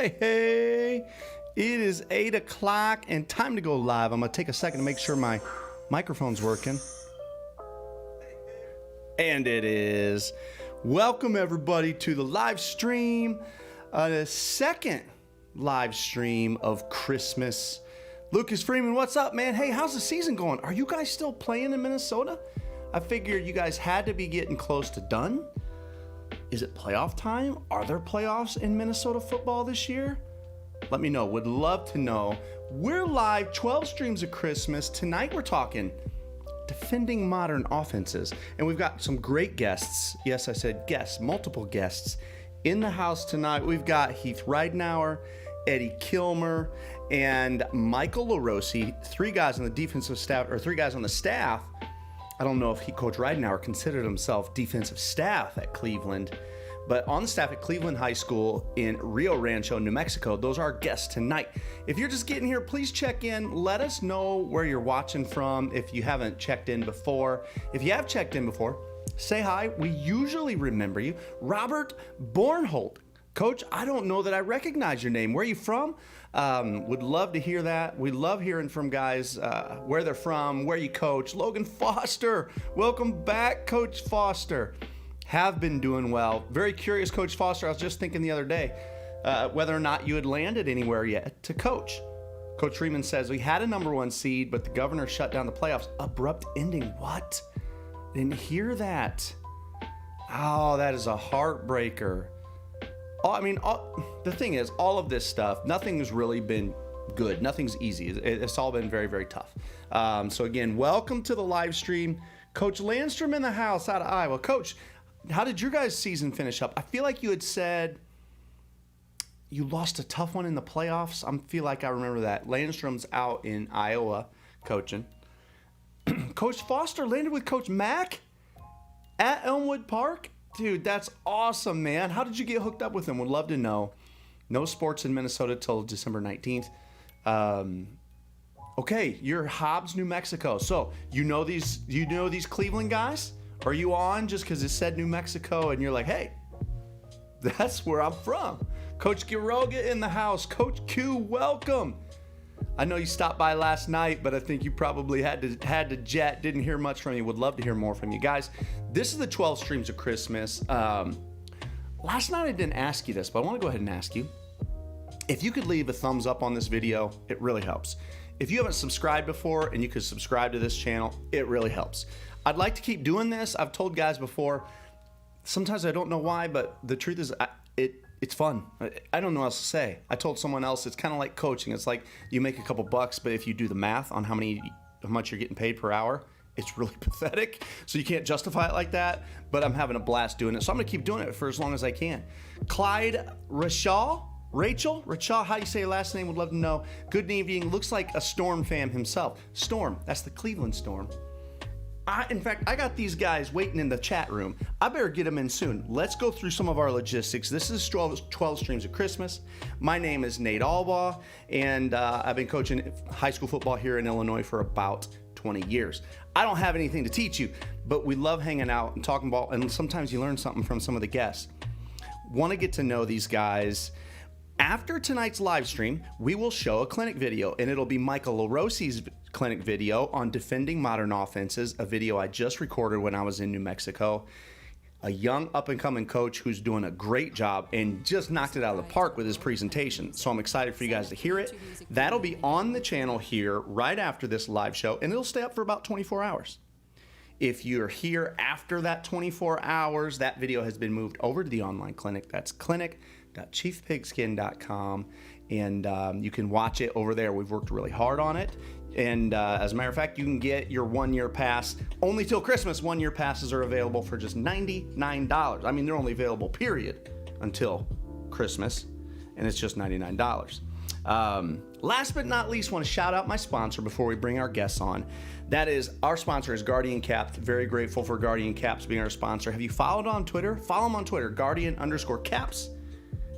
Hey, it is 8 o'clock and time to go live. I'm going to take a second to make sure my microphone's working. And it is. Welcome, everybody, to the live stream, the second live stream of Christmas. Lucas Freeman, what's up, man? Hey, how's the season going? Are you guys still playing in Minnesota? I figured you guys had to be getting close to done. Is it playoff time? Are there playoffs in Minnesota football this year? Let me know. Would love to know. We're live, 12 streams of Christmas. Tonight we're talking defending modern offenses. And we've got some great guests. Yes, I said guests, multiple guests in the house tonight. We've got Heath Ridenauer, Eddie Kilmer, and Michael LaRossi, three guys on the defensive staff, or three guys on the staff. I don't know if Coach Ridenauer considered himself defensive staff at Cleveland, but on the staff at Cleveland High School in Rio Rancho, New Mexico. Those are our guests tonight. If you're just getting here, please check in. Let us know where you're watching from if you haven't checked in before. If you have checked in before, say hi. We usually remember you. Robert Bornholt. Coach, I don't know that I recognize your name. Where are you from? Would love to hear that. We love hearing from guys, where they're from, where you coach. Logan Foster, welcome back, Coach Foster. Have been doing well. Very curious, Coach Foster. I was just thinking the other day whether or not you had landed anywhere yet to coach. Coach Freeman says, we had a number one seed, but the governor shut down the playoffs. Abrupt ending. What? Didn't hear that. Oh, that is a heartbreaker. The thing is, all of this stuff, nothing's really been good. Nothing's easy. It's all been very, very tough. So again, welcome to the live stream. Coach Landstrom in the house out of Iowa. Coach, how did your guys' season finish up? I feel like you had said you lost a tough one in the playoffs. I feel like I remember that. Landstrom's out in Iowa coaching. Coach Foster landed with Coach Mack at Elmwood Park. Dude, that's awesome, man. How did you get hooked up with him? Would love to know. No sports in Minnesota till December 19th. Okay, you're Hobbs, New Mexico. So you know these Cleveland guys? Are you on just because it said New Mexico and you're like, hey, that's where I'm from. Coach Quiroga in the house. Coach Q, welcome. I know you stopped by last night, but I think you probably had to jet. Didn't hear much from you. Would love to hear more from you guys. This is the 12 streams of Christmas. Last night I didn't ask you this, but I want to go ahead and ask you. If you could leave a thumbs up on this video, it really helps. If you haven't subscribed before and you could subscribe to this channel, it really helps. I'd like to keep doing this. I've told guys before, sometimes I don't know why, but the truth is it's fun. I don't know what else to say. I told someone else, it's kind of like coaching. It's like you make a couple bucks, but if you do the math on how much you're getting paid per hour, it's really pathetic. So you can't justify it like that, but I'm having a blast doing it. So I'm gonna keep doing it for as long as I can. Clyde Rachel, how do you say your last name? Would love to know. Good evening. Looks like a Storm fan himself. Storm, that's the Cleveland Storm. In fact, I got these guys waiting in the chat room. I better get them in soon. Let's go through some of our logistics. This is 12 streams of Christmas. My name is Nate Albaugh, and I've been coaching high school football here in Illinois for about 20 years. I don't have anything to teach you, but we love hanging out and talking ball, and sometimes you learn something from some of the guests. Want to get to know these guys. After tonight's live stream, we will show a clinic video, and it'll be Michael LaRossi's clinic video on defending modern offenses, a video I just recorded when I was in New Mexico. A young up-and-coming coach who's doing a great job and just knocked it out of the park with his presentation. So I'm excited for you guys to hear it. That'll be on the channel here right after this live show, and it'll stay up for about 24 hours. If you're here after that 24 hours, that video has been moved over to the online clinic. That's clinic.chiefpigskin.com, and you can watch it over there. We've worked really hard on it. And as a matter of fact, you can get your 1-year pass only till Christmas. 1-year passes are available for just $99. I mean, they're only available, period, until Christmas, and it's just $99. Last but not least, want to shout out my sponsor before we bring our guests on. That is, our sponsor is Guardian Caps. Very grateful for Guardian Caps being our sponsor. Have you followed on Twitter? Follow them on Twitter, Guardian_Caps.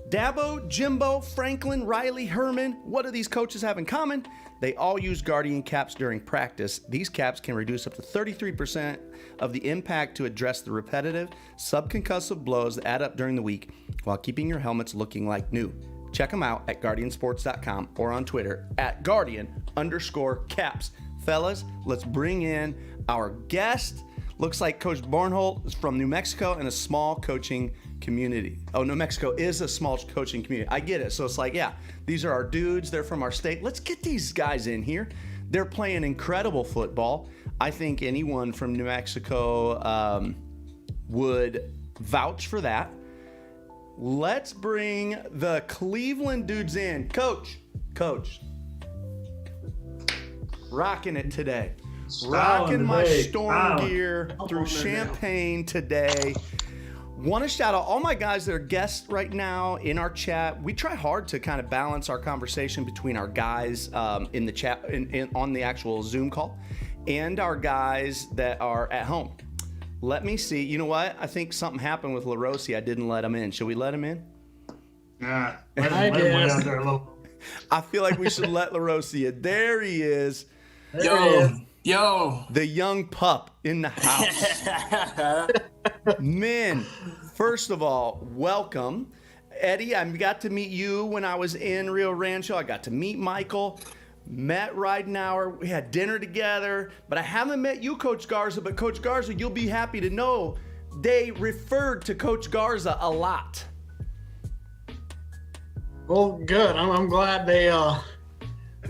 Dabo, Jimbo, Franklin, Riley, Herman, what do these coaches have in common? They all use Guardian caps during practice. These caps can reduce up to 33% of the impact to address the repetitive, subconcussive blows that add up during the week while keeping your helmets looking like new. Check them out at guardiansports.com or on Twitter at Guardian_Caps. Fellas, let's bring in our guest. Looks like Coach Barnholt is from New Mexico and a small coaching community. Oh, New Mexico is a small coaching community. I get it. So it's like, yeah, these are our dudes. They're from our state. Let's get these guys in here. They're playing incredible football. I think anyone from New Mexico would vouch for that. Let's bring the Cleveland dudes in. Coach, rocking it today. Rocking my storm gear through Champaign today. Want to shout out all my guys that are guests right now in our chat. We try hard to kind of balance our conversation between our guys in the chat, on the actual Zoom call, and our guys that are at home. Let me see. You know what? I think something happened with LaRossi. I didn't let him in. Should we let him in? Nah, let him wait out there a little. I feel like we should let LaRossi in. There he is. Yo. The young pup in the house. Men, first of all, welcome. Eddie, I got to meet you when I was in Rio Rancho. I got to meet Michael. Met Ridenauer. We had dinner together, but I haven't met you, Coach Garza. But Coach Garza, you'll be happy to know they referred to Coach Garza a lot. Well, good. I'm glad they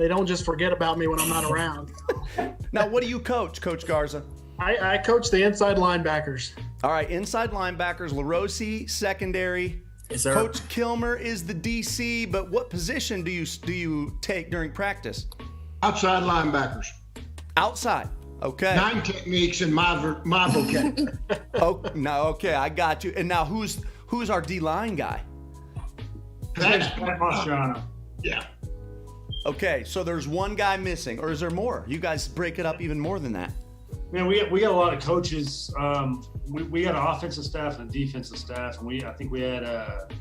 don't just forget about me when I'm not around. Now, what do you coach, Coach Garza? I coach the inside linebackers. All right, inside linebackers, LaRossi, secondary. Yes, sir. Coach Kilmer is the DC, but what position do you take during practice? Outside linebackers. Outside. Okay. 9 techniques in my vocabulary. Oh, no, okay, I got you. And now who's our D-line guy? That's Mastriano. yeah. Okay, so there's one guy missing, or is there more? You guys break it up even more than that. Man, we got a lot of coaches. We got an offensive staff and a defensive staff, and I think we had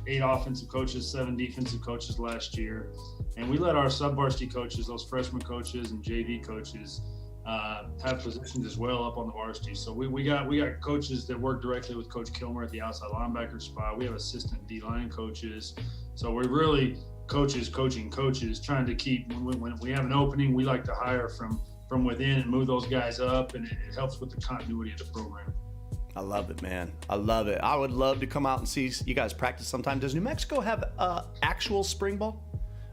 8 offensive coaches, 7 defensive coaches last year, and we let our sub-varsity coaches, those freshman coaches and JV coaches, have positions as well up on the varsity. So we got coaches that work directly with Coach Kilmer at the outside linebacker spot. We have assistant D-line coaches. So we're really coaching coaches, trying to keep when we have an opening, we like to hire from within and move those guys up, and it helps with the continuity of the program. I love it, man. I love it. I would love to come out and see you guys practice sometime. Does New Mexico have actual spring ball?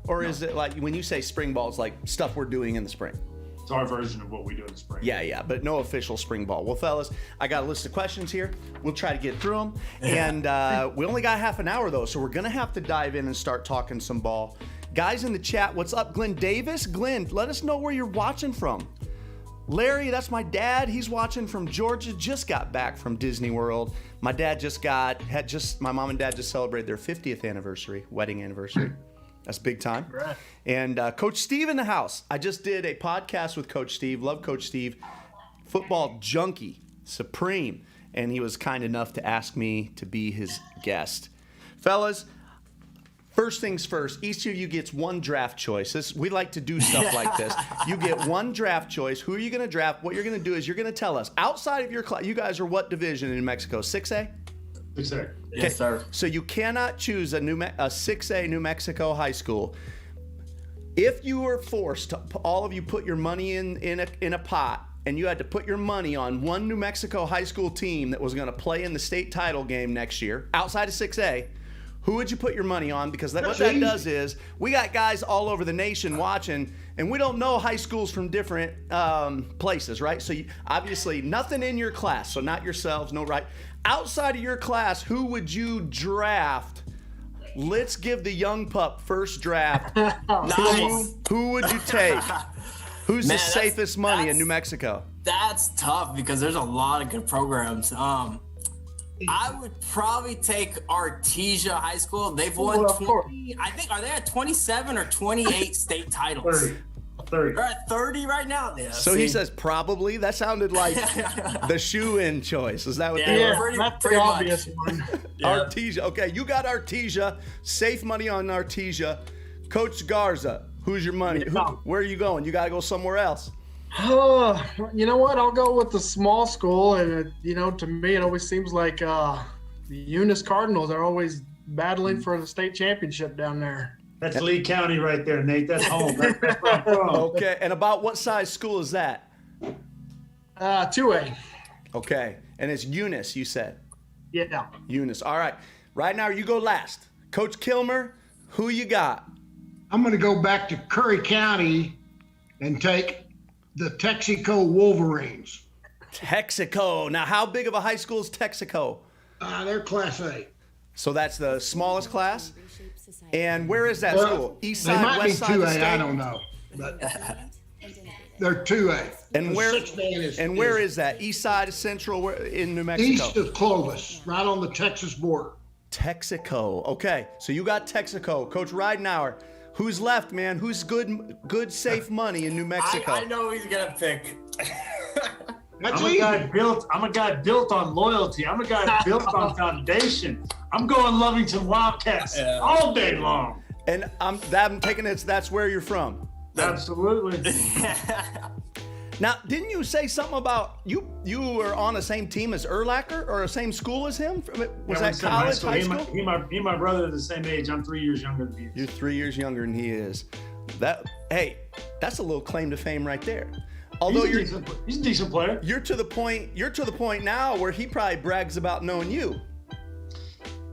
Or is it like, when you say spring ball, it's like stuff we're doing in the spring? It's our version of what we do in the spring. Yeah, but no official spring ball. Well, fellas, I got a list of questions here. We'll try to get through them. And we only got half an hour, though, so we're going to have to dive in and start talking some ball. Guys in the chat, what's up? Glenn Davis? Glenn, let us know where you're watching from. Larry, that's my dad. He's watching from Georgia. Just got back from Disney World. My dad my mom and dad just celebrated their 50th wedding anniversary. That's big time. Right. And Coach Steve in the house. I just did a podcast with Coach Steve. Love Coach Steve. Football junkie, supreme. And he was kind enough to ask me to be his guest. Fellas, first things first, each of you gets one draft choice. We like to do stuff like this. You get one draft choice. Who are you going to draft? What you're going to do is you're going to tell us, outside of your class, you guys are what division in New Mexico? 6A? 6A. Yes, sir. So you cannot choose a 6A New Mexico high school. If you were forced to, all of you put your money in a pot, and you had to put your money on one New Mexico high school team that was going to play in the state title game next year, outside of 6A, who would you put your money on? Because what that does is we got guys all over the nation watching, and we don't know high schools from different places, right? So obviously nothing in your class, so not yourselves, no right. Outside of your class, who would you draft? Let's give the young pup first draft. Nice. Who would you take? Who's the safest money in New Mexico? That's tough because there's a lot of good programs. I would probably take Artesia High School. They've won 20, I think, are they at 27 or 28 state titles? 30. They're at 30 right now. Yeah, so he says probably. That sounded like the shoe-in choice. Is that what they Yeah, were? that's the obvious one. Yeah. Artesia. Okay, you got Artesia. Safe money on Artesia. Coach Garza, who's your money? Where are you going? You got to go somewhere else. You know what? I'll go with the small school, and to me, it always seems like the Eunice Cardinals are always battling for the state championship down there. That's Lee County right there, Nate. That's home. That's where I'm from. Okay, and about what size school is that? 2A. Okay, and it's Eunice, you said. Yeah. Eunice. All right. Right now, you go last. Coach Kilmer, who you got? I'm going to go back to Curry County and take the Texaco Wolverines. Texaco. Now, how big of a high school is Texaco? They're Class A. So that's the smallest class? And where is that Well, school? East They side, might be west side of the 2A, state? I don't know. But they're 2A. And The where- 6th where is that? East side, central, where, in New Mexico? East of Clovis, right on the Texas border. Texaco. Okay, so you got Texaco. Coach Ridenauer, who's left, man? Who's good, safe money in New Mexico? I know who he's gonna pick. That's I'm a easy. guy built on loyalty. I'm a guy built on foundation. I'm going Lovington Wildcats all day long. And I'm taking it. That's where you're from. Absolutely. Now, didn't you say something about you were on the same team as Urlacher or the same school as him? Was that college, high school? He and my brother are the same age. I'm 3 years younger than he is. You're 3 years younger than he is. That's a little claim to fame right there. Although He's a decent player. you're to the point now where he probably brags about knowing you.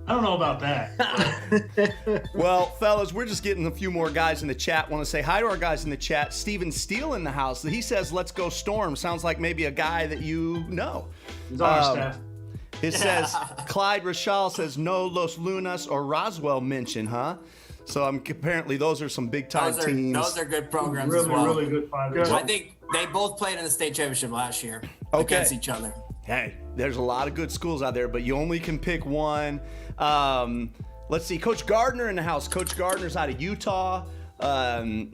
I don't know about that. Well, fellas, we're just getting a few more guys in the chat. Want to say hi to our guys in the chat. Steven Steele in the house. He says, "Let's go Storm." Sounds like maybe a guy that you know. He's on our staff. It says Clyde Rashal says no Los Lunas or Roswell mention, huh? So apparently those are some big time teams. Those are good programs Really, as well. really good 5 years. I think they both played in the state championship last year against each other. Hey, there's a lot of good schools out there, but you only can pick one. Let's see, Coach Gardner in the house. Coach Gardner's out of Utah, and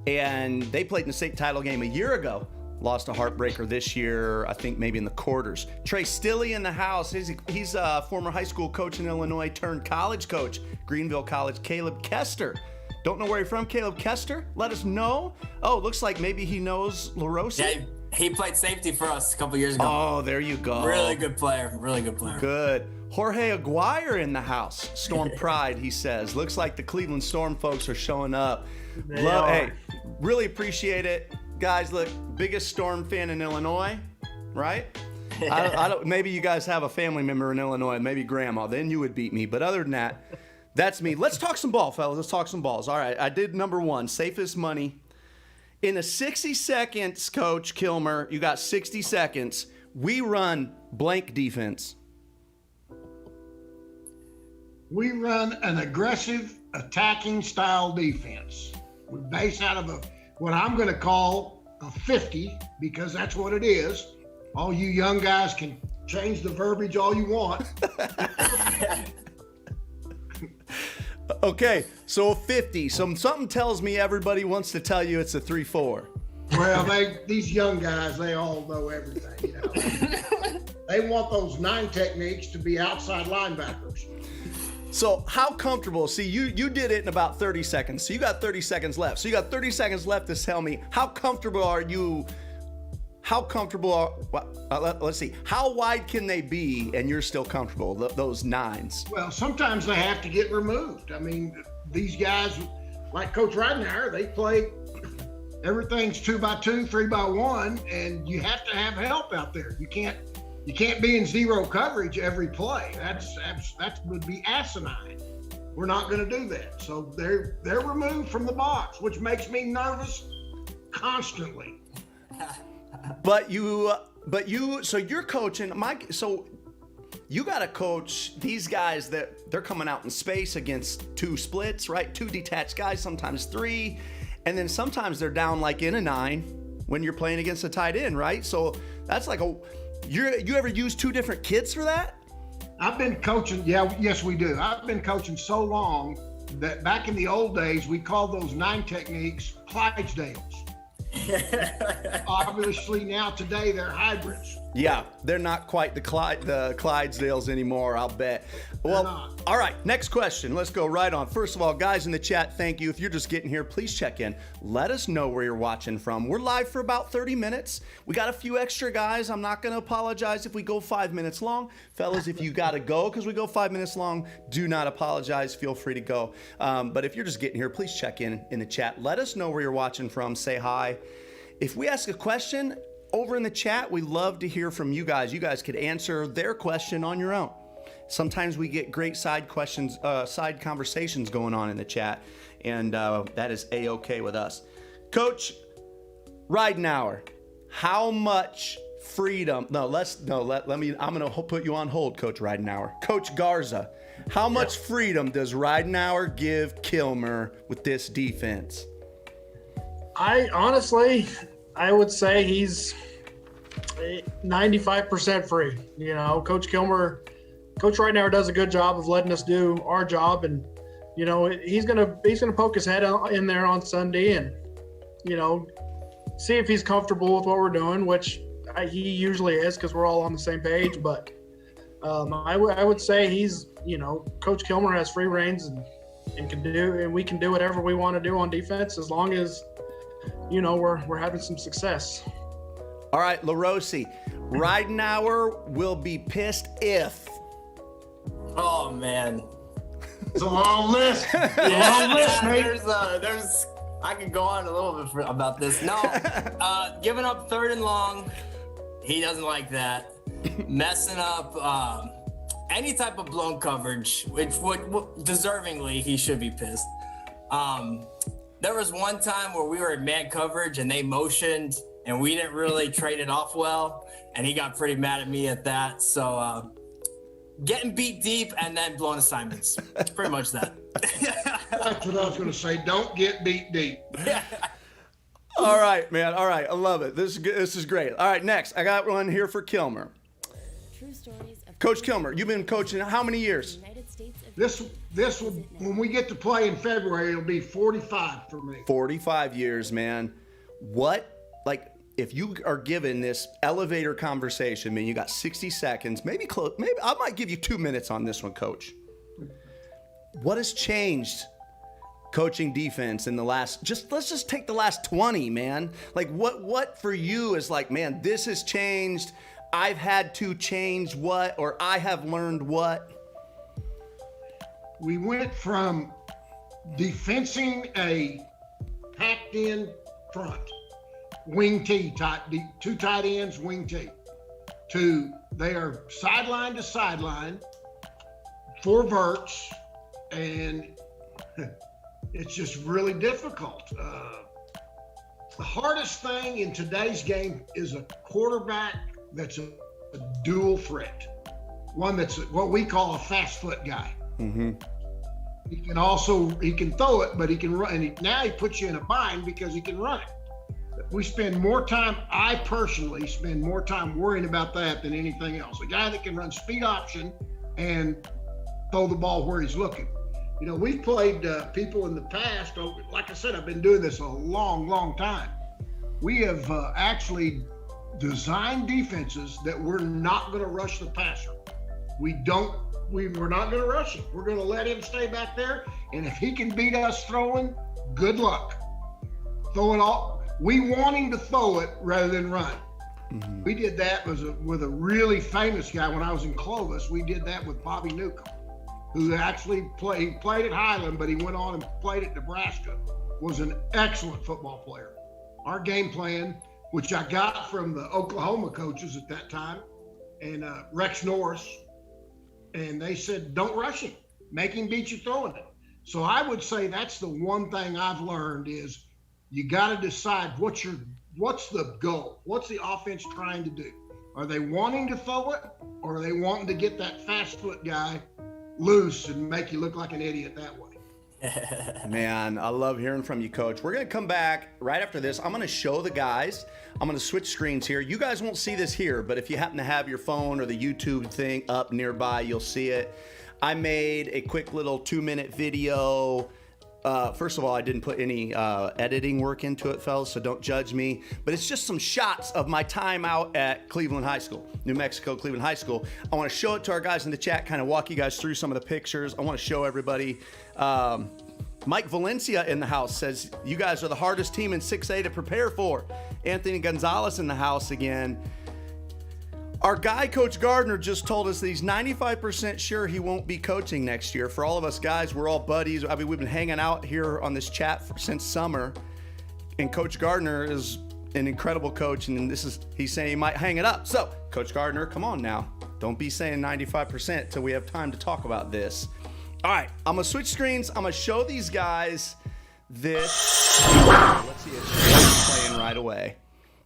they played in the state title game a year ago. Lost a heartbreaker this year, I think maybe in the quarters. Trey Stilley in the house. He's a former high school coach in Illinois turned college coach, Greenville College. Caleb Kester. Don't know where you're from, Caleb Kester? Let us know. Oh, looks like maybe he knows LaRosa. Yeah, he played safety for us a couple years ago. Oh, there you go. Really good player. Really good player. Good. Jorge Aguirre in the house. Storm Pride, he says. Looks like the Cleveland Storm folks are showing up. Hey, really appreciate it. Guys, look, biggest Storm fan in Illinois, right? I don't. Maybe you guys have a family member in Illinois, maybe grandma. Then you would beat me. But other than that, that's me. Let's talk some ball, fellas. Let's talk some balls. All right, I did number one, safest money. In a 60 seconds, Coach Kilmer, you got 60 seconds. We run blank defense. We run an aggressive attacking style defense. We base out of what I'm going to call a 50 because that's what it is. All you young guys can change the verbiage all you want. Okay, so a 50. Something tells me everybody wants to tell you it's a 3-4. Well, these young guys, they all know everything. You know? They want those 9 techniques to be outside linebackers. So how comfortable? See, you did it in about 30 seconds. So you got 30 seconds left. So you got 30 seconds left to tell me how comfortable are you? How comfortable are? Let's see. How wide can they be, and you're still comfortable? Those 9s. Well, sometimes they have to get removed. I mean, these guys, like Coach Ridenauer, they play. Everything's 2x2, 3x1, and you have to have help out there. You can't be in zero coverage every play. That would be asinine. We're not going to do that. So they're removed from the box, which makes me nervous constantly. So you're coaching Mike. So you got to coach these guys that they're coming out in space against 2 splits, right? 2 detached guys, sometimes 3, and then sometimes they're down like in a 9 when you're playing against a tight end, right? So that's like you ever use 2 different kids for that? I've been coaching. Yes, we do. I've been coaching so long that back in the old days, we called those 9 techniques Clydesdales. Obviously now today they're hybrids. Yeah, they're not quite the Clydesdales anymore, I'll bet. Well, all right, next question. Let's go right on. First of all, guys in the chat, thank you. If you're just getting here, please check in. Let us know where you're watching from. We're live for about 30 minutes. We got a few extra guys. I'm not going to apologize if we go 5 minutes long. Fellas, if you got to go because we go 5 minutes long, do not apologize. Feel free to go. But if you're just getting here, please check in the chat. Let us know where you're watching from. Say hi. If we ask a question over in the chat, we love to hear from you guys. You guys could answer their question on your own. Sometimes we get great side questions, side conversations going on in the chat, and that is A-okay with us. Coach Ridenour, how much freedom? I'm gonna put you on hold, Coach Ridenour. Coach Garza, how much freedom does Ridenour give Kilmer with this defense? I would say he's 95% free. You know, Coach Ridenour does a good job of letting us do our job, and you know he's gonna poke his head in there on Sunday and you know see if he's comfortable with what we're doing, which he usually is because we're all on the same page. But I would say he's Coach Kilmer has free reins and we can do whatever we want to do on defense as long as we're having some success. All right, LaRossi, Ridenour will be pissed if. Oh man, It's a long list. There's I could go on a little bit about this. No, giving up 3rd and long, he doesn't like that. Messing up any type of blown coverage, which would deservingly he should be pissed. There was one time where we were in man coverage and they motioned and we didn't really trade it off well, and he got pretty mad at me at that. So getting beat deep and then blown assignments. It's pretty much that. That's what I was going to say. Don't get beat deep. All right, man. All right, I love it. This is great. All right, next, I got one here for Kilmer. True stories of Coach Kilmer, you've been coaching how many years? United States of This will, when we get to play in February, it'll be 45 for me. 45 years, man. If you are given this elevator conversation, man, you got 60 seconds, maybe I might give you 2 minutes on this one, Coach. What has changed coaching defense in the last, let's just take the last 20, man. Like what for you is like, man, this has changed. I've had to change what, or I have learned what? We went from defensing a packed in front, wing T type, 2 tight ends, wing T, to they are sideline to sideline, 4 verts, and it's just really difficult. The hardest thing in today's game is a quarterback that's a dual threat, one that's what we call a fast foot guy. Mm-hmm. He can throw it, but he can run. And now he puts you in a bind because he can run it. We spend more time, I personally spend more time worrying about that than anything else. A guy that can run speed option and throw the ball where he's looking. We've played people in the past. Like I said, I've been doing this a long, long time. We have actually designed defenses that we're not going to rush the passer. We're not going to rush him. We're going to let him stay back there. And if he can beat us throwing, good luck. Throw it all. We want him to throw it rather than run. Mm-hmm. We did that with a really famous guy when I was in Clovis. We did that with Bobby Newcomb, who actually played at Highland, but he went on and played at Nebraska, was an excellent football player. Our game plan, which I got from the Oklahoma coaches at that time, and Rex Norris, and they said, don't rush him. Make him beat you throwing it. So I would say that's the one thing I've learned is you got to decide what's the goal? What's the offense trying to do? Are they wanting to throw it, or are they wanting to get that fast foot guy loose and make you look like an idiot that way? Man, I love hearing from you, Coach. We're going to come back right after this. I'm going to show the guys. I'm going to switch screens here. You guys won't see this here, but if you happen to have your phone or the YouTube thing up nearby, you'll see it. I made a quick little 2-minute video First of all, I didn't put any editing work into it, fellas, so don't judge me. But it's just some shots of my time out at Cleveland High School, New Mexico, Cleveland High School. I want to show it to our guys in the chat, kind of walk you guys through some of the pictures. I want to show everybody. Mike Valencia in the house says, you guys are the hardest team in 6A to prepare for. Anthony Gonzalez in the house again. Our guy, Coach Gardner, just told us that he's 95% sure he won't be coaching next year. For all of us guys, we're all buddies. I mean, we've been hanging out here on this chat since summer. And Coach Gardner is an incredible coach, and he's saying he might hang it up. So, Coach Gardner, come on now. Don't be saying 95% till we have time to talk about this. All right, I'm going to switch screens. I'm going to show these guys this. Let's see, it's playing right away.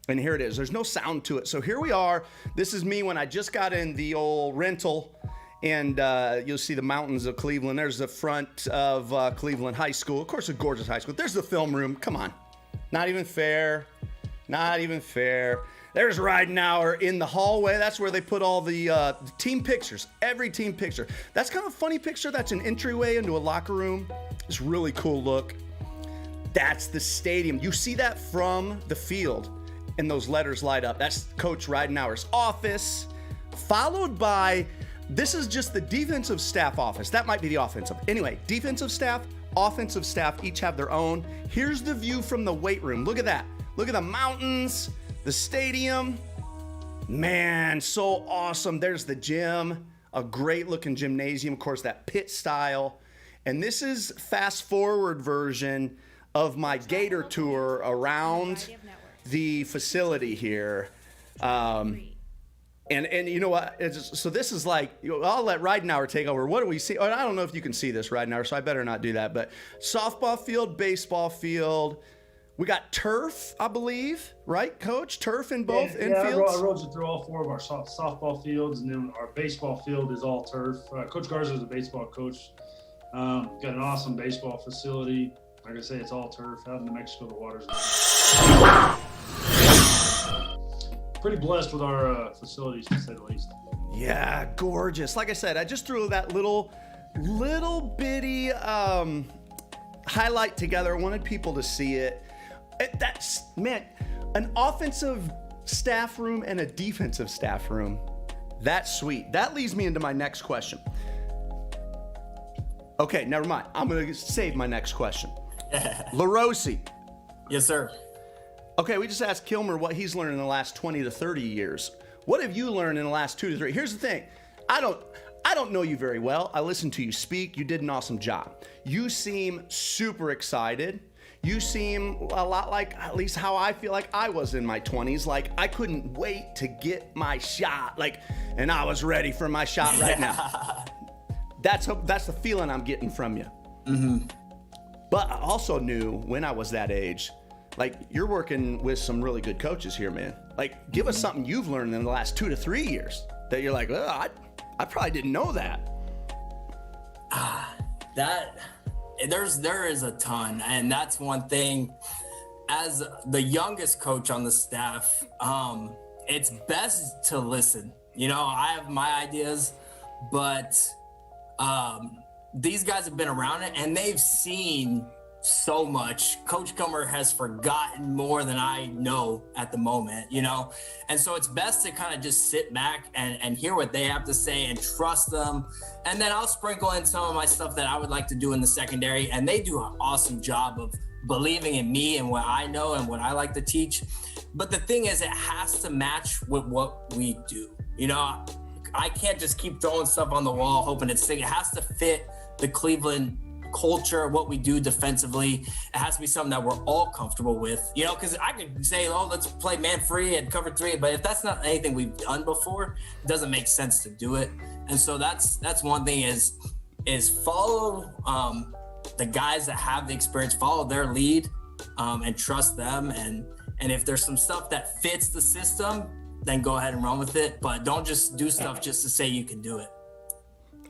And here it is. There's no sound to it. So here we are. This is me when I just got in the old rental. And you'll see the mountains of Cleveland. There's the front of Cleveland High School. Of course, a gorgeous high school. There's the film room. Come on. Not even fair. Not even fair. There's Ridenauer in the hallway. That's where they put all the team pictures. Every team picture. That's kind of a funny picture. That's an entryway into a locker room. It's a really cool look. That's the stadium. You see that from the field. And those letters light up. That's Coach Ridenauer's office, followed by, this is just the defensive staff office. That might be the offensive. Anyway, defensive staff, offensive staff, each have their own. Here's the view from the weight room. Look at that. Look at the mountains, the stadium. Man, so awesome. There's the gym, a great looking gymnasium. Of course, that pit style. And this is fast forward version of my Gator tour around the facility here. And you know what? So this is like, I'll let Ridenauer take over. What do we see? I don't know if you can see this, Ridenauer, so I better not do that. But softball field, baseball field. We got turf, I believe, right, Coach? Turf in both infields? I rode you through all four of our softball fields, and then our baseball field is all turf. Coach Garza is a baseball coach. Got an awesome baseball facility. Like I say, it's all turf. Out in New Mexico, the water's nice. Pretty blessed with our facilities, to say the least. Yeah, gorgeous. Like I said, I just threw that little bitty highlight together. I wanted people to see it. That's meant an offensive staff room and a defensive staff room. That's sweet. That leads me into my next question. Okay, never mind. I'm going to save my next question. LaRossi. Yes, sir. Okay, we just asked Kilmer what he's learned in the last 20 to 30 years. What have you learned in the last 2 to 3? Here's the thing. I don't know you very well. I listened to you speak. You did an awesome job. You seem super excited. You seem a lot like, at least how I feel like I was in my 20s. Like, I couldn't wait to get my shot. And I was ready for my shot right now. That's the feeling I'm getting from you. Mm-hmm. But I also knew when I was that age, you're working with some really good coaches here, man. Give us something you've learned in the last 2 to 3 years that you're like, oh, I probably didn't know that. There is a ton, and that's one thing. As the youngest coach on the staff, it's best to listen. I have my ideas, but these guys have been around it and they've seen so much. Coach Kilmer has forgotten more than I know at the moment, and so it's best to kind of just sit back and hear what they have to say and trust them. And then I'll sprinkle in some of my stuff that I would like to do in the secondary, and they do an awesome job of believing in me and what I know and what I like to teach. But the thing is, it has to match with what we do. I can't just keep throwing stuff on the wall hoping it's sticking. It has to fit the Cleveland culture, what we do defensively. It has to be something that we're all comfortable with, because I could say, oh, let's play man free and cover three, but if that's not anything we've done before, it doesn't make sense to do it. And so that's one thing is follow the guys that have the experience, follow their lead, and trust them. And if there's some stuff that fits the system, then go ahead and run with it, but don't just do stuff just to say you can do it.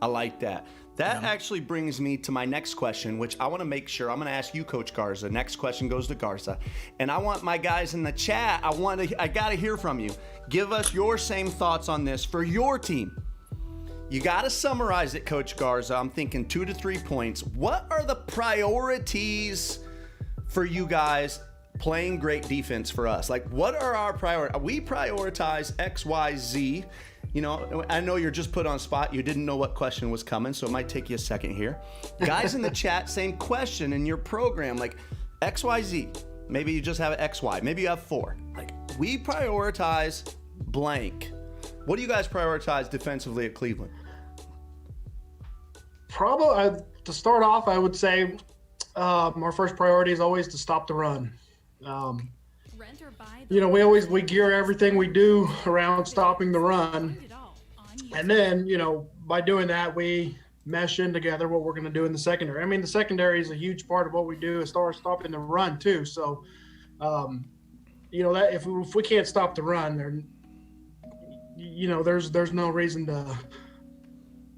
I like that. That actually brings me to my next question, which I want to make sure I'm going to ask you, Coach Garza. Next question goes to Garza. And I want my guys in the chat, I got to hear from you. Give us your same thoughts on this for your team. You got to summarize it, Coach Garza. I'm thinking 2 to 3 points. What are the priorities for you guys playing great defense for us? Like, what are our priorities? We prioritize X, Y, Z. You know, I know you're just put on spot. You didn't know what question was coming, so it might take you a second here. Guys in the chat, same question in your program, like X, Y, Z. Maybe you just have X, Y. Maybe you have 4. Like, we prioritize blank. What do you guys prioritize defensively at Cleveland? Probably, to start off, I would say our first priority is always to stop the run. Rent or buy the You know, we gear everything we do around stopping the run. it all on you. And then, you know, by doing that, we mesh in together what we're going to do in the secondary. I mean, the secondary is a huge part of what we do as far as stopping the run too. So, you know, that if we can't stop the run, there, you know, there's no reason to,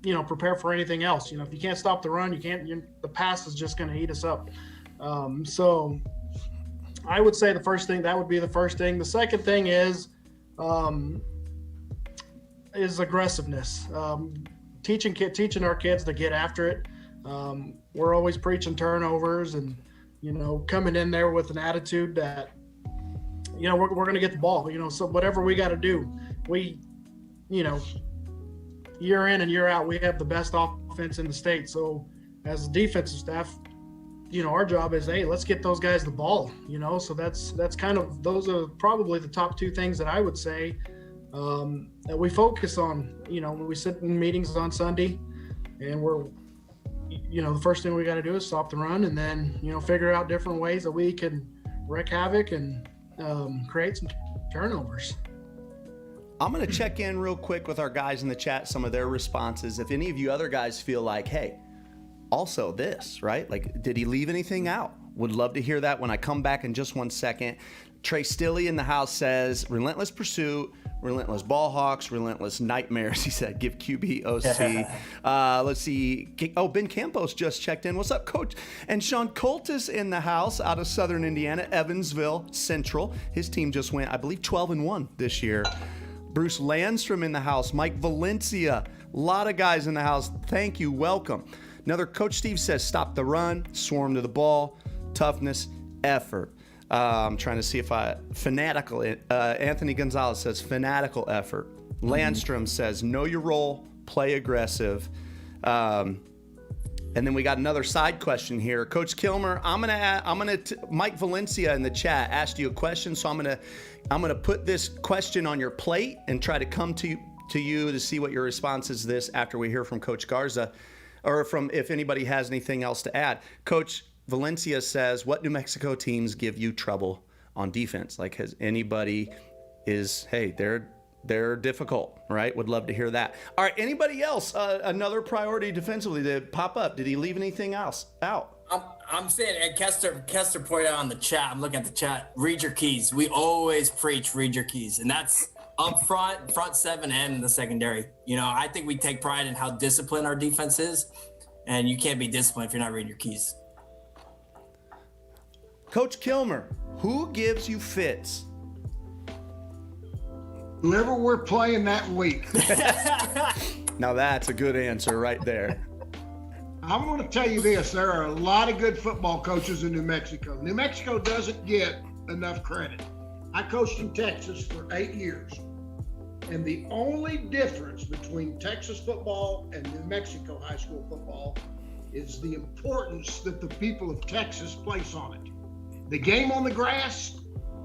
you know, prepare for anything else. You know, if you can't stop the run, the pass is just going to eat us up. So I would say that would be the first thing. The second thing is aggressiveness. Teaching our kids to get after it. We're always preaching turnovers and, you know, coming in there with an attitude that, you know, we're going to get the ball, you know, so whatever we got to do, you know, year in and year out, we have the best offense in the state. So as a defensive staff, you know, our job is, hey, let's get those guys the ball, you know, so that's kind of, those are probably the top 2 things that I would say that we focus on. You know, when we sit in meetings on Sunday and you know, the first thing we got to do is stop the run and then, you know, figure out different ways that we can wreak havoc and create some turnovers. I'm going to check in real quick with our guys in the chat, some of their responses. If any of you other guys feel like, hey, also this, right? Like, did he leave anything out? Would love to hear that when I come back in just 1 second. Trey Stilley in the house says, relentless pursuit, relentless ball hawks, relentless nightmares. He said, give QB OC. Let's see. Oh, Ben Campos just checked in. What's up, Coach? And Sean Coltis in the house out of Southern Indiana, Evansville Central. His team just went, I believe, 12-1 this year. Bruce Landstrom in the house. Mike Valencia. A lot of guys in the house. Thank you. Welcome. Another Coach Steve says, stop the run, swarm to the ball, toughness, effort. I'm trying to see if fanatical. Anthony Gonzalez says fanatical effort. Landstrom says know your role, play aggressive. And then we got another side question here. Coach Kilmer, Mike Valencia in the chat asked you a question, so I'm gonna put this question on your plate and try to come to you to see what your response is to this after we hear from Coach Garza, or from if anybody has anything else to add. Coach Valencia says, what New Mexico teams give you trouble on defense? Like, has anybody they're difficult, right? Would love to hear that. All right, anybody else? Another priority defensively that pop up. Did he leave anything else out? I'm saying, and Kester pointed out on the chat, I'm looking at the chat, read your keys. We always preach read your keys. And that's up front 7 and in the secondary. You know, I think we take pride in how disciplined our defense is. And you can't be disciplined if you're not reading your keys. Coach Kilmer, who gives you fits? Whoever we're playing that week. Now that's a good answer right there. I'm going to tell you this. There are a lot of good football coaches in New Mexico. New Mexico doesn't get enough credit. I coached in Texas for 8 years. And the only difference between Texas football and New Mexico high school football is the importance that the people of Texas place on it. The game on the grass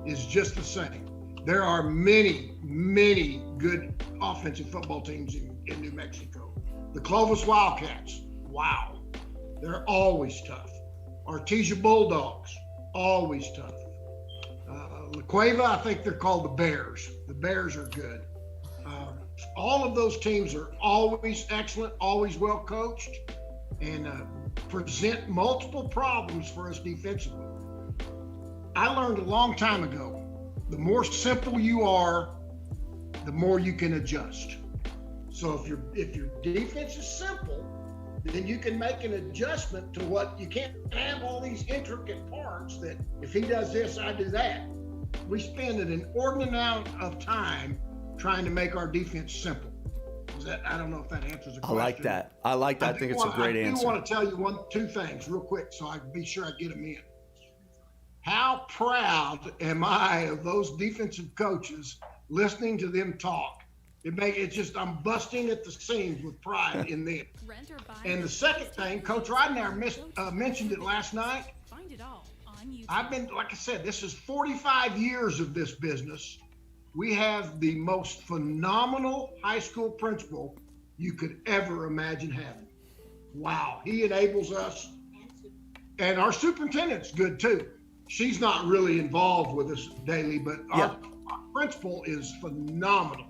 is just the same. There are many, many good offensive football teams in New Mexico. The Clovis Wildcats, wow, they're always tough. Artesia Bulldogs, always tough. La Cueva, I think they're called the Bears. The Bears are good. All of those teams are always excellent, always well coached, and present multiple problems for us defensively. I learned a long time ago, the more simple you are, the more you can adjust. So if your defense is simple, then you can make an adjustment to what you can't have all these intricate parts that if he does this, I do that. We spend an inordinate amount of time trying to make our defense simple. I don't know if that answers the I question. like that. I think it's a great I do answer. want to tell you two things real quick so I can be sure I get them in. How proud am I of those defensive coaches listening to them talk? It's just, I'm busting at the seams with pride in them. Rent or buy And the second thing, Coach Ridenour mentioned it last night. Find it all on YouTube. I've been, like I said, this is 45 years of this business. We have the most phenomenal high school principal you could ever imagine having. Wow, he enables us. And our superintendent's good too. She's not really involved with us daily, but our principal is phenomenal.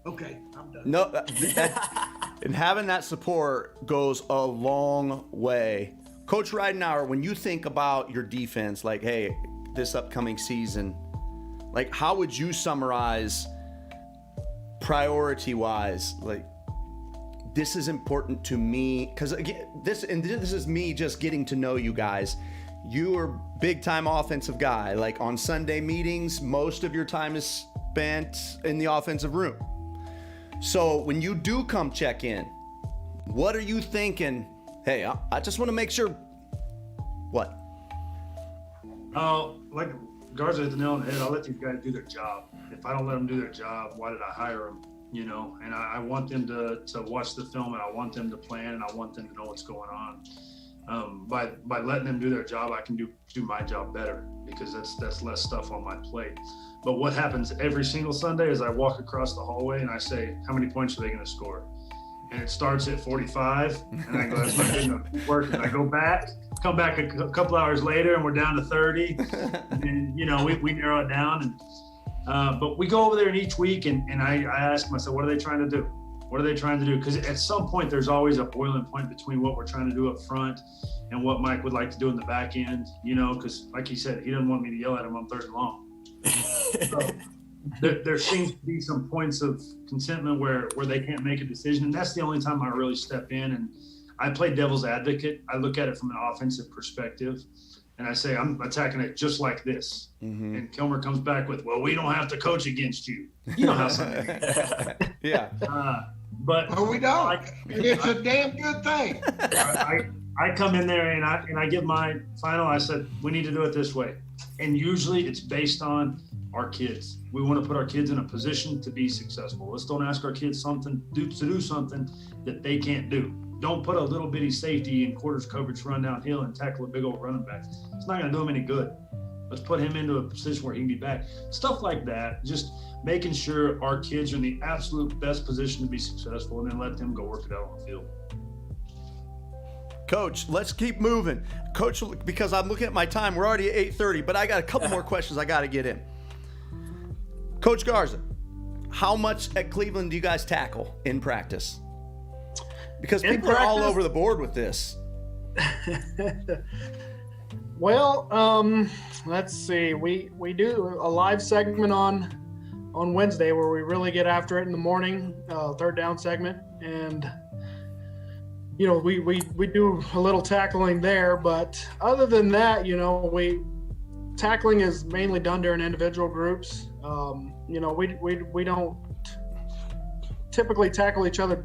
Okay, I'm done. No, and having that support goes a long way. Coach Ridenour, when you think about your defense, like, hey, this upcoming season, like, how would you summarize priority-wise? Like, this is important to me because again, this is me just getting to know you guys. You are big-time offensive guy. Like on Sunday meetings, most of your time is spent in the offensive room. So when you do come check in, what are you thinking? Hey, I just want to make sure. What? Like Garza hit the nail on the head. I'll let these guys do their job. If I don't let them do their job, why did I hire them? You know, and I want them to watch the film, and I want them to plan, and I want them to know what's going on. By letting them do their job, I can do my job better because that's less stuff on my plate. But what happens every single Sunday is I walk across the hallway and I say, how many points are they going to score? And it starts at 45, and I go, that's not good enough. Working. I go back, come back a couple hours later, and we're down to 30. And then, you know, we narrow it down. And but we go over there in each week, and I ask them, I said, what are they trying to do? What are they trying to do? Because at some point, there's always a boiling point between what we're trying to do up front and what Mike would like to do in the back end, you know, because like he said, he doesn't want me to yell at him on third and long. So there seems to be some points of contentment where they can't make a decision. And that's the only time I really step in. And I play devil's advocate. I look at it from an offensive perspective. And I say, I'm attacking it just like this. Mm-hmm. And Kilmer comes back with, well, we don't have to coach against you. You know how something Yeah. But we don't. It's a damn good thing. I come in there and I give my final. I said, we need to do it this way. And usually it's based on our kids. We want to put our kids in a position to be successful. Let's don't ask our kids to do something that they can't do. Don't put a little bitty safety in quarters coverage run downhill and tackle a big old running back. It's not going to do him any good. Let's put him into a position where he can be back. Stuff like that, just making sure our kids are in the absolute best position to be successful, and then let them go work it out on the field. Coach, let's keep moving. Coach, because I'm looking at my time, we're already at 8:30, but I got a couple more questions I got to get in. Coach Garza, how much at Cleveland do you guys tackle in practice? Because people are all over the board with this. Well, let's see. We do a live segment on Wednesday where we really get after it in the morning, third down segment, and you know we do a little tackling there. But other than that, you know, tackling is mainly done during individual groups. You know, we don't typically tackle each other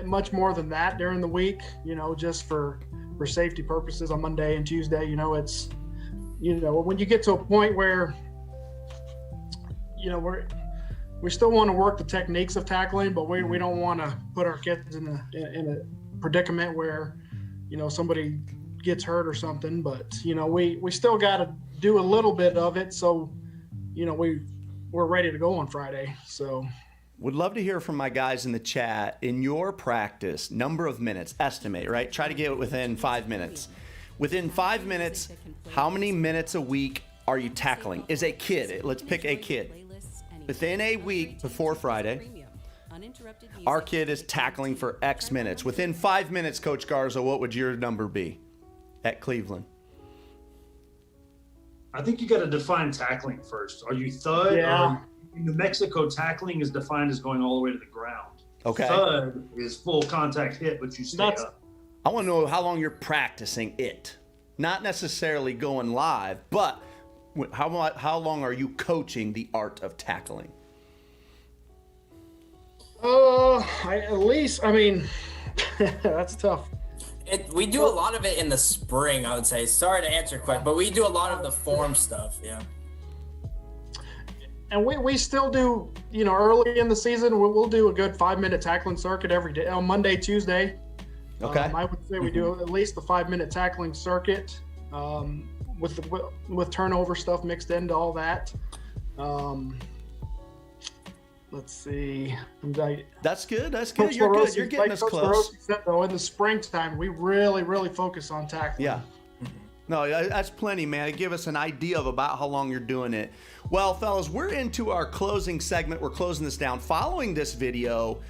much more than that during the week, you know, just for safety purposes on Monday and Tuesday. You know, it's, you know, when you get to a point where, you know, we still want to work the techniques of tackling, but we don't want to put our kids in a predicament where, you know, somebody gets hurt or something. But, you know, we still got to do a little bit of it. So, you know, we're ready to go on Friday. So would love to hear from my guys in the chat. In your practice, number of minutes, estimate, right? Try to get it within 5 minutes. Within 5 minutes, how many minutes a week are you tackling? Is a kid, let's pick a kid. Within a week before Friday, our kid is tackling for X minutes. Within 5 minutes, Coach Garza, what would your number be at Cleveland? I think you got to define tackling first. Are you thud? Yeah. Or in New Mexico, tackling is defined as going all the way to the ground. Okay. Thud is full contact hit, but you stay up. I want to know how long you're practicing it. Not necessarily going live, but how long are you coaching the art of tackling? At least, I mean, that's tough. We do a lot of it in the spring, I would say. Sorry to answer your question, but we do a lot of the form stuff. Yeah. And we still do, early in the season, we'll do a good 5-minute tackling circuit every day on Monday, Tuesday. Okay. I would say we do at least the 5-minute tackling circuit with turnover stuff mixed into all that. Let's see. That's good. That's Coach good. You're LaRossi, good. You're getting us Coach close. LaRossi said, though, in the springtime, we really focus on tackling. Yeah. No, that's plenty, man. Give us an idea of about how long you're doing it. Well, fellas, we're into our closing segment. We're closing this down. Following this video,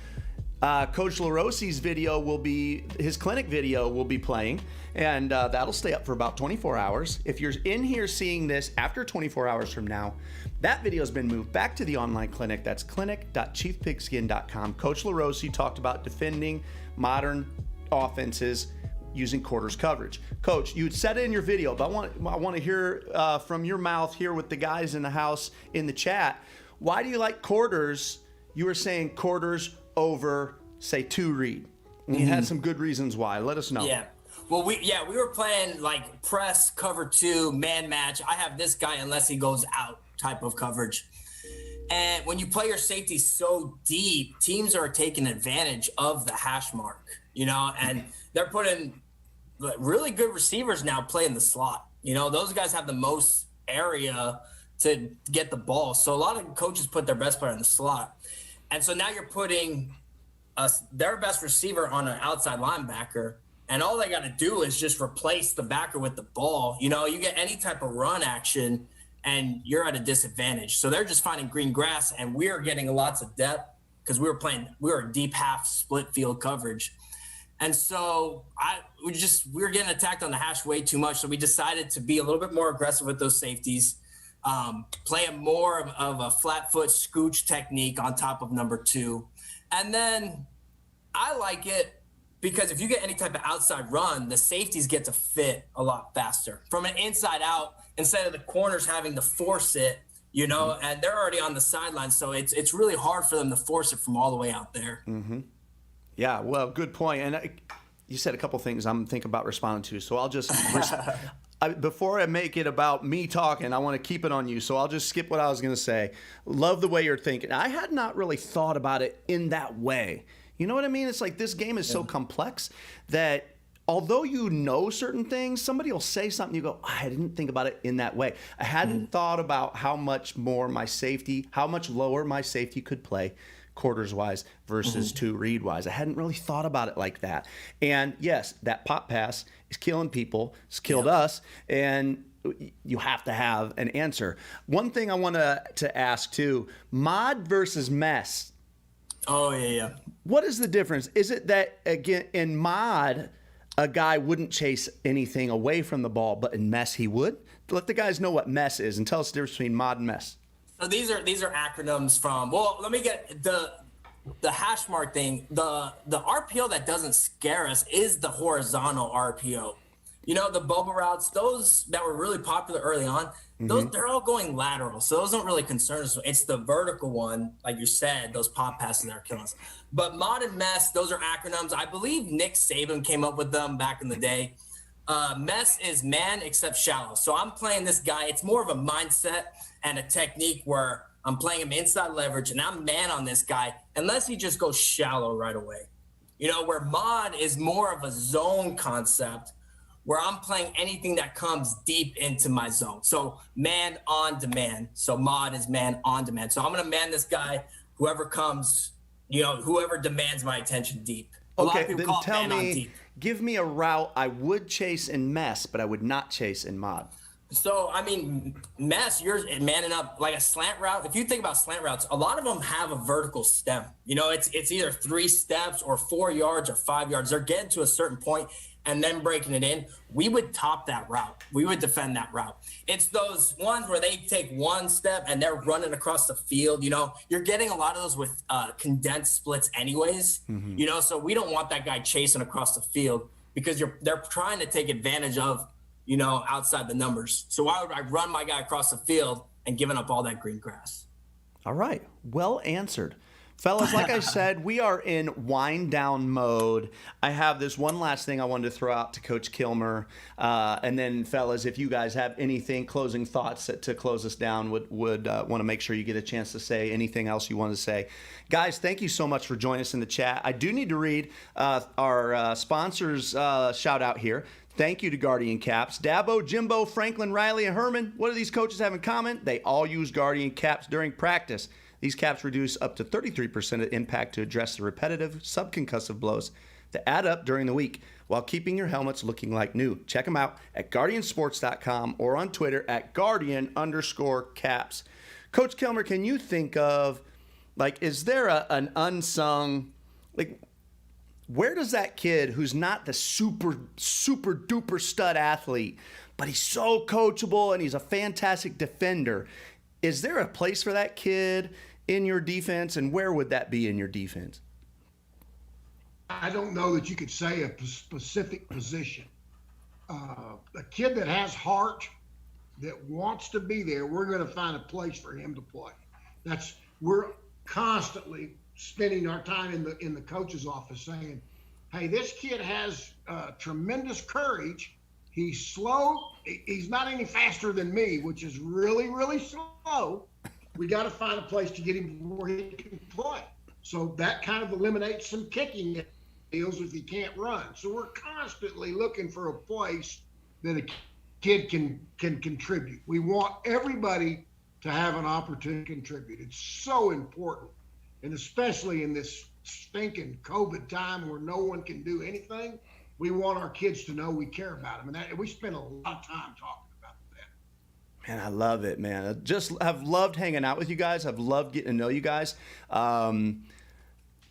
Coach LaRossi's video will be, his clinic video will be playing, and that'll stay up for about 24 hours. If you're in here seeing this after 24 hours from now, that video has been moved back to the online clinic. That's clinic.chiefpigskin.com. Coach LaRossi talked about defending modern offenses using quarters coverage. Coach, you said it in your video, but I want to hear from your mouth here with the guys in the house in the chat. Why do you like quarters? You were saying quarters over, say, two read. And you had some good reasons why. Let us know. Yeah. Well, we were playing like press, cover two, man match. I have this guy unless he goes out type of coverage. And when you play your safety so deep, teams are taking advantage of the hash mark, and they're putting really good receivers now playing the slot. Those guys have the most area to get the ball. So a lot of coaches put their best player in the slot. And so now you're putting their best receiver on an outside linebacker, and all they got to do is just replace the backer with the ball. You get any type of run action, and you're at a disadvantage. So they're just finding green grass, and we are getting lots of depth because we were deep half split field coverage. And so we were getting attacked on the hash way too much. So we decided to be a little bit more aggressive with those safeties, playing more of a flat foot scooch technique on top of number two. And then I like it because if you get any type of outside run, the safeties get to fit a lot faster from an inside out instead of the corners having to force it, and they're already on the sideline. So it's really hard for them to force it from all the way out there. Mm-hmm. Yeah, well, good point. And you said a couple things I'm thinking about responding to. So I'll just, before I make it about me talking, I want to keep it on you. So I'll just skip what I was going to say. Love the way you're thinking. I had not really thought about it in that way. You know what I mean? It's like this game is so complex that although you know certain things, somebody will say something, you go, I didn't think about it in that way. I hadn't thought about how much lower my safety could play quarters wise versus two read wise. I hadn't really thought about it like that. And yes, that pop pass is killing people. It's killed us. And you have to have an answer. One thing I want to ask too, mod versus mess. Oh, yeah. What is the difference? Is it that, again, in mod, a guy wouldn't chase anything away from the ball, but in mess he would? Let the guys know what mess is and tell us the difference between mod and mess. So these are acronyms from, well, let me get the hash mark thing. The RPO that doesn't scare us is the horizontal RPO. The bubble routes, those that were really popular early on, they're all going lateral. So those don't really concern us. It's the vertical one, like you said, those pop passes that are killing us. But mod and mess, those are acronyms. I believe Nick Saban came up with them back in the day. Mess is man except shallow. So I'm playing this guy. It's more of a mindset and a technique where I'm playing him inside leverage and I'm man on this guy unless he just goes shallow right away. Where mod is more of a zone concept where I'm playing anything that comes deep into my zone. So man on demand. So mod is man on demand. So I'm going to man this guy, whoever comes, whoever demands my attention deep. Okay, then tell me, give me a route I would chase in mess, but I would not chase in mod. So, mess, you're manning up like a slant route. If you think about slant routes, a lot of them have a vertical stem. It's either 3 steps or 4 yards or 5 yards. They're getting to a certain point and then breaking it in. We would top that route. We would defend that route. It's those ones where they take 1 step and they're running across the field. You're getting a lot of those with condensed splits anyways. So we don't want that guy chasing across the field because they're trying to take advantage of outside the numbers. So why would I run my guy across the field and giving up all that green grass? All right. Well answered. Fellas, like I said, we are in wind down mode. I have this one last thing I wanted to throw out to Coach Kilmer. And then, fellas, if you guys have anything, closing thoughts to close us down, would want to make sure you get a chance to say anything else you want to say. Guys, thank you so much for joining us in the chat. I do need to read our sponsors shout out here. Thank you to Guardian Caps. Dabo, Jimbo, Franklin, Riley, and Herman. What do these coaches have in common? They all use Guardian Caps during practice. These caps reduce up to 33% of impact to address the repetitive subconcussive blows that add up during the week while keeping your helmets looking like new. Check them out at guardiansports.com or on Twitter at Guardian_caps. Coach Kilmer, can you think of, is there an unsung, where does that kid who's not the super duper stud athlete, but he's so coachable and he's a fantastic defender, is there a place for that kid in your defense, and where would that be in your defense? I don't know that you could say a specific position. A kid that has heart, that wants to be there, we're going to find a place for him to play. We're constantly spending our time in the coach's office saying, hey, this kid has tremendous courage. He's slow. He's not any faster than me, which is really, really slow. We got to find a place to get him where he can play. So that kind of eliminates some kicking deals if he can't run. So we're constantly looking for a place that a kid can contribute. We want everybody to have an opportunity to contribute. It's so important. And especially in this stinking COVID time where no one can do anything, we want our kids to know we care about them. And we spend a lot of time talking about that. Man, I love it, man. I've loved hanging out with you guys. I've loved getting to know you guys.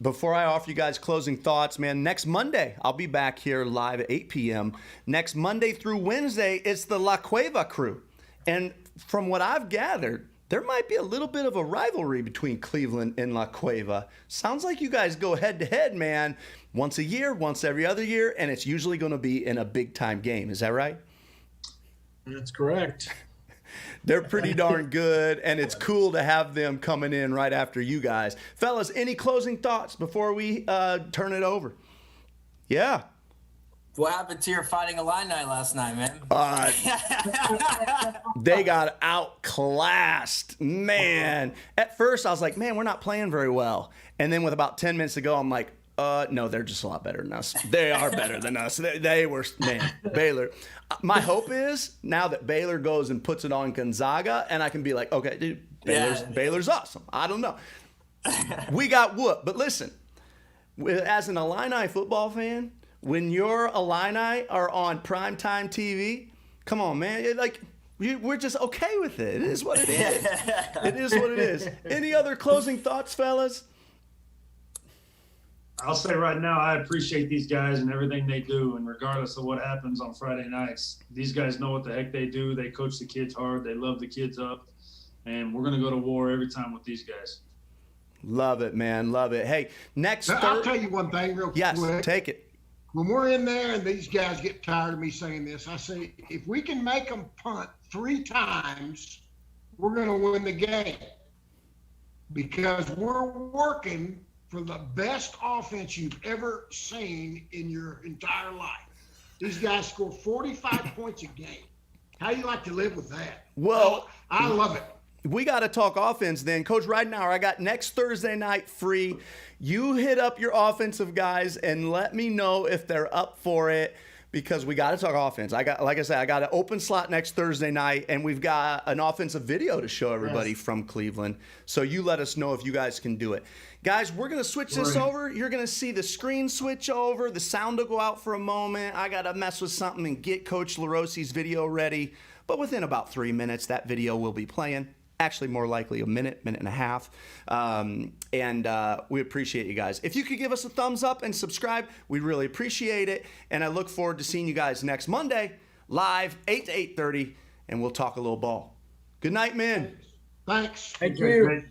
Before I offer you guys closing thoughts, man, next Monday, I'll be back here live at 8 p.m. Next Monday through Wednesday, it's the La Cueva crew. And from what I've gathered, there might be a little bit of a rivalry between Cleveland and La Cueva. Sounds like you guys go head-to-head, man, once a year, once every other year, and it's usually going to be in a big-time game. Is that right? That's correct. They're pretty darn good, and it's cool to have them coming in right after you guys. Fellas, any closing thoughts before we turn it over? Yeah. What happened to your Fighting Illini last night, man? They got outclassed, man. At first, I was like, man, we're not playing very well. And then with about 10 minutes to go, I'm like, no, they're just a lot better than us. They are better than us. They were, man, Baylor. My hope is now that Baylor goes and puts it on Gonzaga, and I can be like, okay, dude, Baylor's awesome. I don't know. We got whooped. But listen, as an Illini football fan, when your Illini are on primetime TV, come on, man. We're just okay with it. It is what it is. It is what it is. Any other closing thoughts, fellas? I'll say right now, I appreciate these guys and everything they do. And regardless of what happens on Friday nights, these guys know what the heck they do. They coach the kids hard. They love the kids up. And we're going to go to war every time with these guys. Love it, man. Love it. Hey, I'll tell you one thing real quick. Yes, take it. When we're in there and these guys get tired of me saying this, I say, if we can make them punt 3 times, we're going to win the game. Because we're working for the best offense you've ever seen in your entire life. These guys score 45 points a game. How do you like to live with that? Well, I love it. We got to talk offense then. Coach Ridenhour, I got next Thursday night free. You hit up your offensive guys and let me know if they're up for it, because we got to talk offense. Like I said, I got an open slot next Thursday night, and we've got an offensive video to show everybody from Cleveland. So you let us know if you guys can do it. Guys, we're going to switch this over. You're going to see the screen switch over. The sound will go out for a moment. I got to mess with something and get Coach LaRossi's video ready. But within about 3 minutes, that video will be playing. Actually, more likely a minute and a half. We appreciate you guys. If you could give us a thumbs up and subscribe, we'd really appreciate it. And I look forward to seeing you guys next Monday, live, 8 to 8:30, and we'll talk a little ball. Good night, men. Thanks. Thank you.